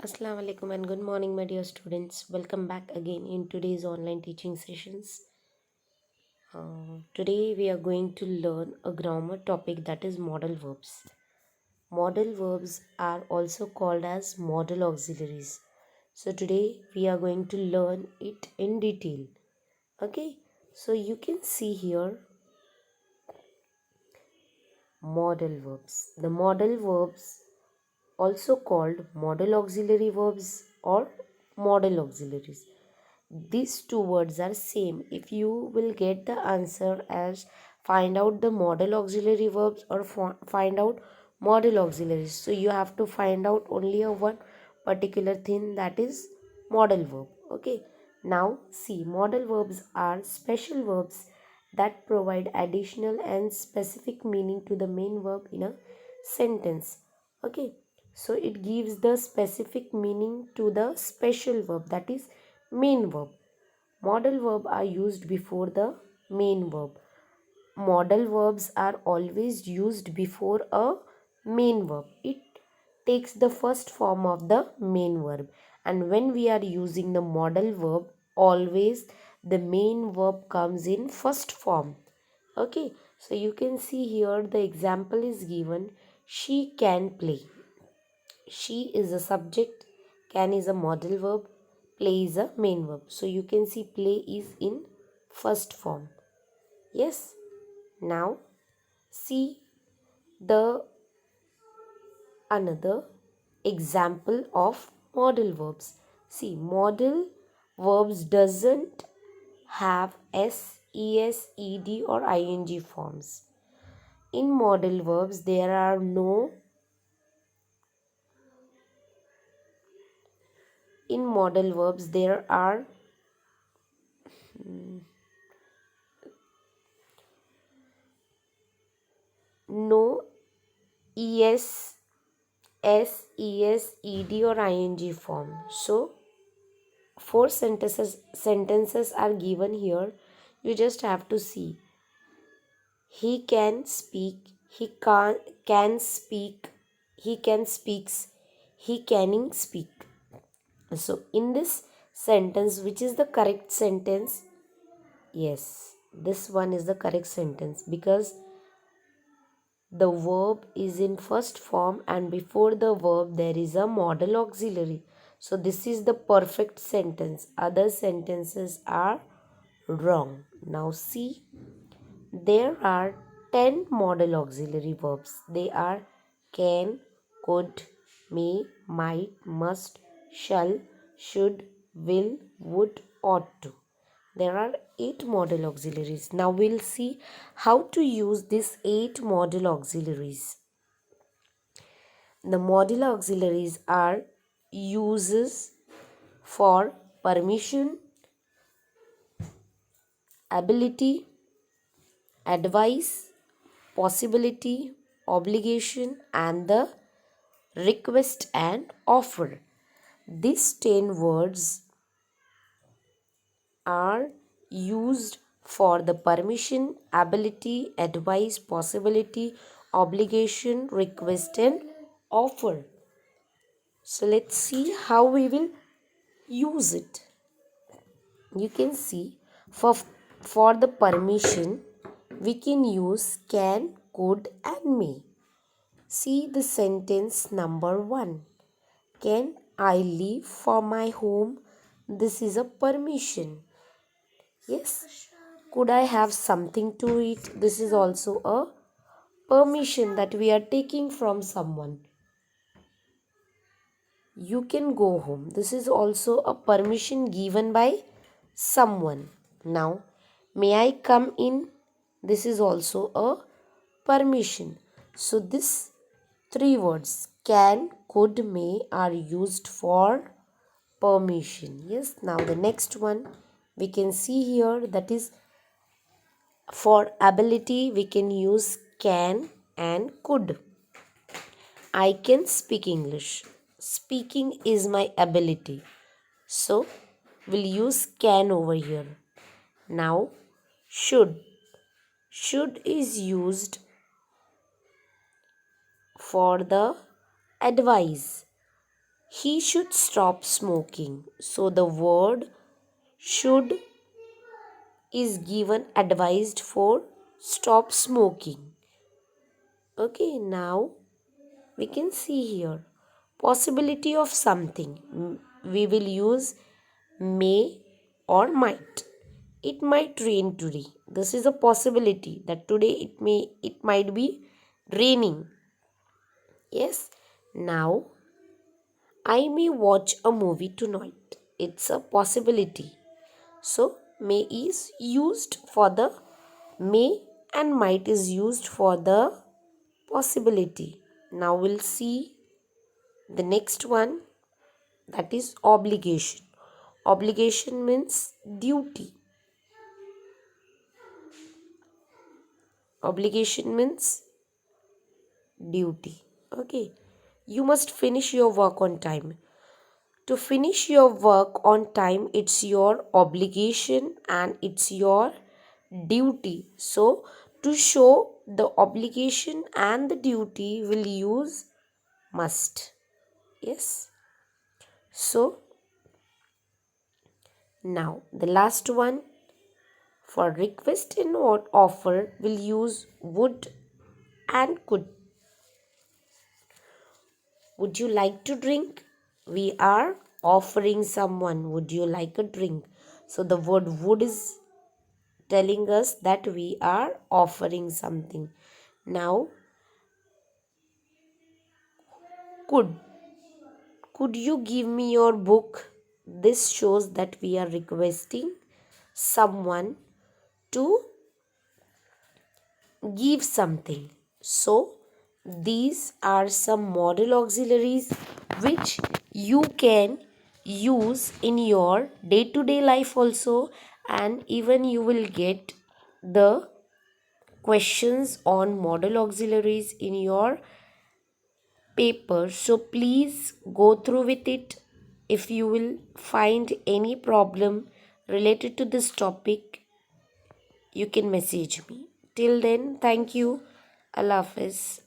Assalamu alaikum and good morning, my dear students. Welcome back again in today's online teaching sessions. Today we are going to learn a grammar topic, that is modal verbs. Modal verbs are also called as modal auxiliaries. So today we are going to learn it in detail. Okay, so you can see here modal verbs. The modal verbs, also called modal auxiliary verbs or modal auxiliaries. These two words are same. If you will get the answer as find out the modal auxiliary verbs or find out modal auxiliaries, so you have to find out only a one particular thing, that is modal verb. Okay, now see, modal verbs are special verbs that provide additional and specific meaning to the main verb in a sentence. Okay, so it gives the specific meaning to the special verb, that is main verb. Modal verb are used before the main verb. Modal verbs are always used before a main verb. It takes the first form of the main verb. And when we are using the modal verb, always the main verb comes in first form. Okay, so you can see here the example is given. She can play. She is a subject, can is a modal verb, play is a main verb. So you can see play is in first form. Yes. Now see the another example of modal verbs. See, modal verbs doesn't have s, es, ed or ing forms. In modal verbs there are no in modal verbs there are no es, s, es, ed or ing form. So four sentences are given here. You just have to see. He can speak, can speak, he can speaks, he canning speak. So in this sentence, which is the correct sentence? Yes, this one is the correct sentence, because the verb is in first form and before the verb there is a modal auxiliary. So this is the perfect sentence. Other sentences are wrong. Now see, there are 10 modal auxiliary verbs. They are can, could, may, might, must, shall, should, will, would, ought to. There are 8 modal auxiliaries. Now we'll see how to use these 8 modal auxiliaries. The modal auxiliaries are uses for permission, ability, advice, possibility, obligation, and the request and offer. These 10 words are used for the permission, ability, advice, possibility, obligation, request, and offer. So let's see how we will use it. You can see for the permission we can use can, could, and may. See the sentence number 1. Can I leave for my home? This is a permission. Yes. Could I have something to eat? This is also a permission that we are taking from someone. You can go home. This is also a permission given by someone. Now, may I come in? This is also a permission. So, this 3 words can, could, may are used for permission. Yes. Now, the next one we can see here, that is for ability we can use can and could. I can speak English. Speaking is my ability. So we'll use can over here. Now should. Should is used for the advice. he should stop smoking. So the word should is given advised for stop smoking. Okay, now we can see here possibility of something. We will use may or might. It might rain today. This is a possibility that today it might be raining. Yes. Now I may watch a movie tonight. It's a possibility. So may is used for the may and might is used for the possibility. Now we'll see the next one, that is obligation. Obligation means duty. Obligation means duty. Okay. You must finish your work on time. To finish your work on time, it's your obligation and it's your duty. So to show the obligation and the duty, will use must. Yes. So now the last one, for request and offer, will use would and could. Would you like to drink? We are offering someone, would you like a drink? So the word would is telling us that we are offering something. Now, could. Could you give me your book? This shows that we are requesting someone to give something. So, these are some modal auxiliaries which you can use in your day to day life also, and even you will get the questions on modal auxiliaries in your paper. So please go through with it. If you will find any problem related to this topic, you can message me. Till then, thank you. Allah Hafiz.